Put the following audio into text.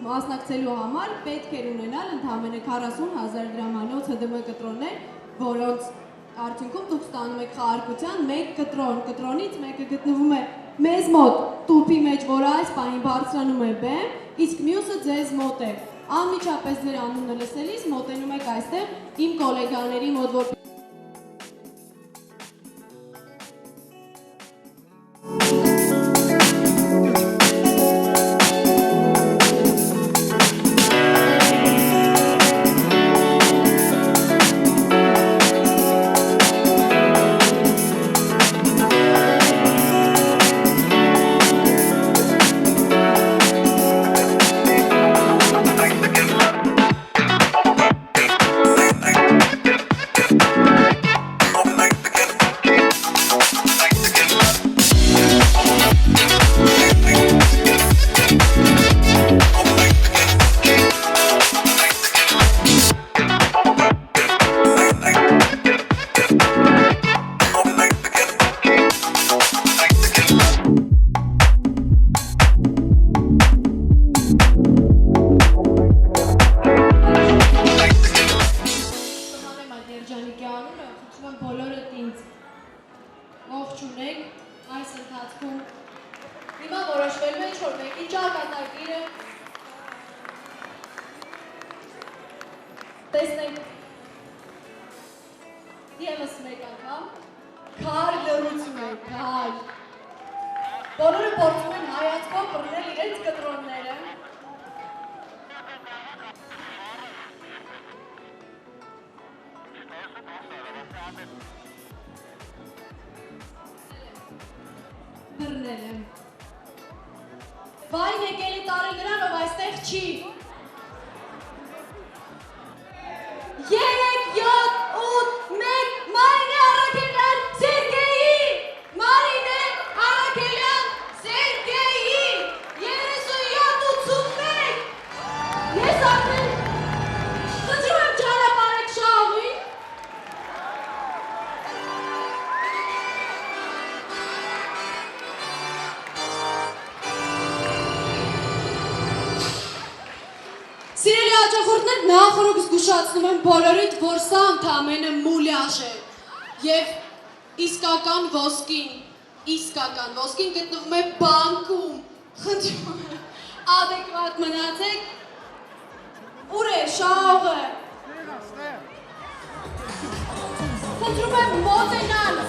մասնակցելու համար պետք էր ունենալ ընդամենը 40,000 դրամանոց ՀԴՄ կտրոններ, որոնց արդյունքում դուք ստանում եք խաղարկության մեկ կտրոն, կտրոնից մեկը գտնվում է մեզ մոտ տուփի մեջ, որը այս պահին բարձրանում է բեմ, իսկ մյուսը ձեզ մոտ է։ Անմիջապես ձեր անունը լսելիս մոտենում եք այստեղ իմ գոլեգաների մոտ, որ տեսնենք ևս մեկ անգամ քար լռություն է, քար։ Բոլորը փորձում են հայացքով բռնել իրենց կտրոնները։ Բռնել եմ։ Վայն եկելի տարի նրան, ով այստեղ չի։ 3, 7, 8, 1, Մարինե Առաքելյան, Սերգեյի, Մարինե Առաքելյան, Սերգեյի, 37-81, ես արդեն, խնդրում եմ ճանապարհեք շահույն, Սիրելի հաճախորդներ, նախորդ զգուշացնում եմ բոլորիդ, որ սա ընդամենը մուլյաժ է և իսկական ոսկին գտնվում է բանկում, խնդրում եմ, ադեկվատ մնացեք, ուր է շահողը, խնդրում եմ մոտենալ,